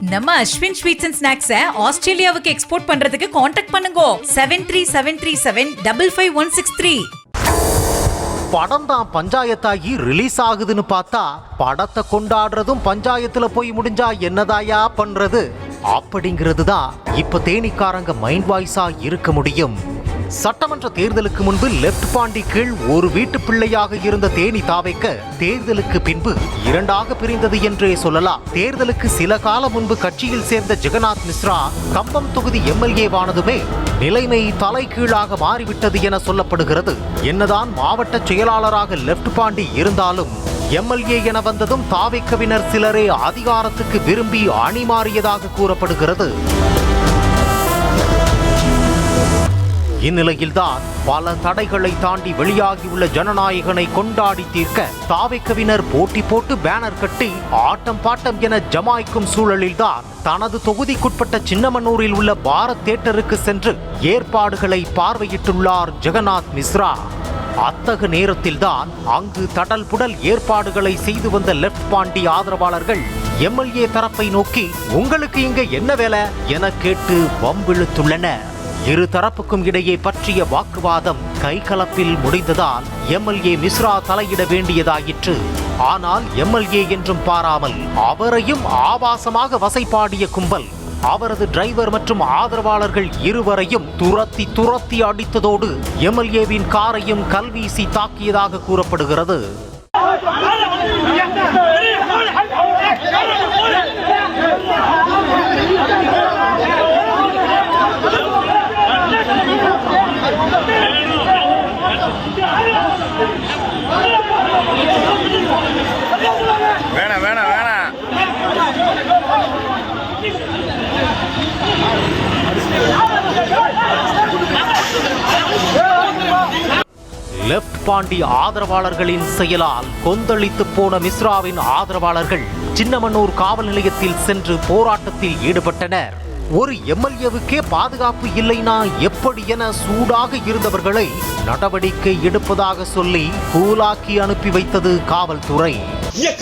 நம்ம Ashwin sweets and ஸ்நாக்ஸை ஆஸ்திரேலியாவுக்கு export பண்றதுக்கு காண்டாக்ட் பண்ணுங்க 7373755163. படம் தான் பஞ்சாயத்தாகி ரிலீஸ் ஆகுதுன்னு பார்த்தா படத்தை கொண்டாடுறதும் பஞ்சாயத்துல போய் முடிஞ்சா என்னதாயா பண்றது அப்படிங்கிறது தான் இப்ப தேனிக்காரங்க மைண்ட் வாய்ஸா இருக்க முடியும். சட்டமன்ற தேர்தலுக்கு முன்பு லெப்ட் பாண்டி கீழ் ஒரு வீட்டு பிள்ளையாக இருந்த தேனி தாவைக்க தேர்தலுக்கு பின்பு இரண்டாக பிரிந்தது என்றே சொல்லலாம். தேர்தலுக்கு சில காலம் முன்பு கட்சியில் சேர்ந்த ஜெகநாத் மிஸ்ரா கம்பம் தொகுதி எம்எல்ஏவானதுமே நிலைமை தலைகீழாக மாறிவிட்டது என சொல்லப்படுகிறது. என்னதான் மாவட்ட செயலாளராக லெப்ட் பாண்டி இருந்தாலும் எம்எல்ஏ என வந்ததும் தாவைக்கவினர் சிலரே அதிகாரத்துக்கு விரும்பி அணி மாறியதாக கூறப்படுகிறது. இந்நிலையில்தான் பல தடைகளை தாண்டி வெளியாகியுள்ள ஜனநாயகனை கொண்டாடி தீர்க்க தாவைக்கவினர் போட்டி போட்டு பேனர் கட்டி ஆட்டம் பாட்டம் என ஜமாய்க்கும் சூழலில்தான் தனது தொகுதிக்குட்பட்ட சின்னமனூரில் உள்ள பாரத் தியேட்டருக்கு சென்று ஏற்பாடுகளை பார்வையிட்டுள்ளார் ஜெகநாத் மிஸ்ரா. அத்தகு நேரத்தில்தான் அங்கு தடல் புடல் ஏற்பாடுகளை செய்து வந்த லெப்ட் பாண்டி ஆதரவாளர்கள் எம்எல்ஏ தரப்பை நோக்கி உங்களுக்கு இங்க என்ன வேலை என கேட்டு வம்பிழுத்துள்ளனர். இரு தரப்புக்கும் இடையே பற்றிய வாக்குவாதம் கைகலப்பில் முடிந்ததால் எம்எல்ஏ மிஸ்ரா தலையிட வேண்டியதாயிற்று. ஆனால் எம்எல்ஏ என்றும் பாராமல் அவரையும் ஆபாசமாக வசைபாடிய கும்பல் அவரது டிரைவர் மற்றும் ஆதரவாளர்கள் இருவரையும் துரத்தி அடித்ததோடு எம்எல்ஏவின் காரையும் கல்வீசி தாக்கியதாக கூறப்படுகிறது. லெப்ட் பாண்டி ஆதரவாளர்களின் செயலால் கொந்தளித்து போன மிஸ்ராவின் ஆதரவாளர்கள் சின்னமனூர் காவல் நிலையத்தில் சென்று போராட்டத்தில் ஈடுபட்டனர். ஒரு எம்எல்ஏவுக்கே பாதுகாப்பு இல்லைனா எப்படி என சூடாக இருந்தவர்களை நடவடிக்கை எடுப்பதாக சொல்லி கூலாக்கி அனுப்பி வைத்தது காவல்துறை.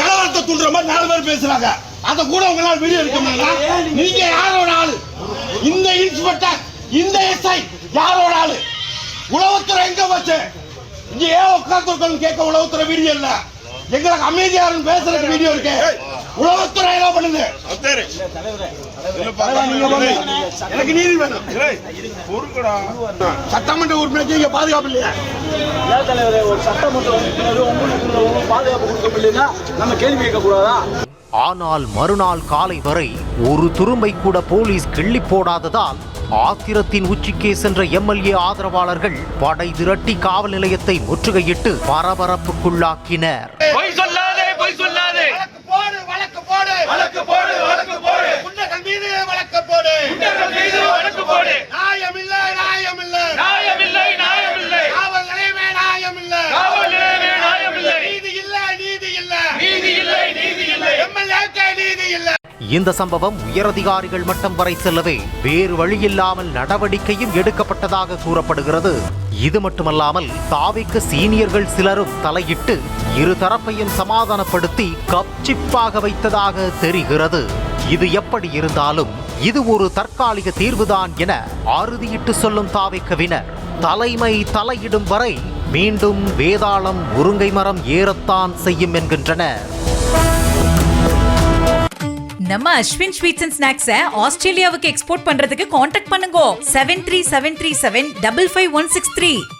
கலவரத்தை தூண்டுற மாதிரி 4 பேர் பேசுறாங்க. அத கூட உங்களால வீடியோ எடுக்க முடியல. நீங்க யாரோட ஆளு? இந்த இன்ஸ்பெக்டர், இந்த எஸ்ஐ யாரோட ஆளு? உளவுத்துறை எங்க வச்சு இங்க ஏன் உட்கார்ந்து கேட்க உளவுத்துறை வீடியோ இல்ல? எங்களுக்கு அமைதியாரும் பேசுறதுக்கு வீடியோ இருக்கு. உளவுத்துறை என்ன பண்ணுது? எனக்கு நீதி வேணும். சட்டமன்ற உறுப்பினருக்கு இங்க பாதுகாப்பு இல்லையா? ஒரு சட்டமன்ற உறுப்பினர் உங்களுக்கு பாதுகாப்பு கொடுக்க முடியலன்னா நம்ம கேள்வி கேட்க கூடாதா? ஆனால் மறுநாள் காலை வரை ஒரு துரும்பை கூட போலீஸ் கிள்ளி போடாததால் ஆத்திரத்தின் உச்சிக்கே சென்ற எம்எல்ஏ ஆதரவாளர்கள் படை திரட்டி காவல் நிலையத்தை முற்றுகையிட்டு பரபரப்புக்குள்ளாக்கினர். இந்த சம்பவம் உயரதிகாரிகள் மட்டம் வரை செல்லவே வேறு வழியில்லாமல் நடவடிக்கையும் எடுக்கப்பட்டதாக கூறப்படுகிறது. இது மட்டுமல்லாமல் தாவிக்கு சீனியர்கள் சிலரும் தலையிட்டு இரு தரப்பையும் சமாதானப்படுத்தி கப்சிப்பாக வைத்ததாக தெரிகிறது. இது எப்படி இருந்தாலும் இது ஒரு தற்காலிக தீர்வுதான் என அறுதியிட்டு சொல்லும் தாவிக்கவினர் தலைமை தலையிடும் வரை மீண்டும் வேதாளம் முருங்கை மரம் ஏறத்தான் செய்யும் என்கின்றனர். நம்ம அஸ்வின் ஸ்வீட்ஸ் அண்ட் ஸ்நாக்ஸை ஆஸ்திரேலியாவுக்கு எக்ஸ்போர்ட் பண்றதுக்கு காண்டாக்ட் பண்ணுங்க 7373755163.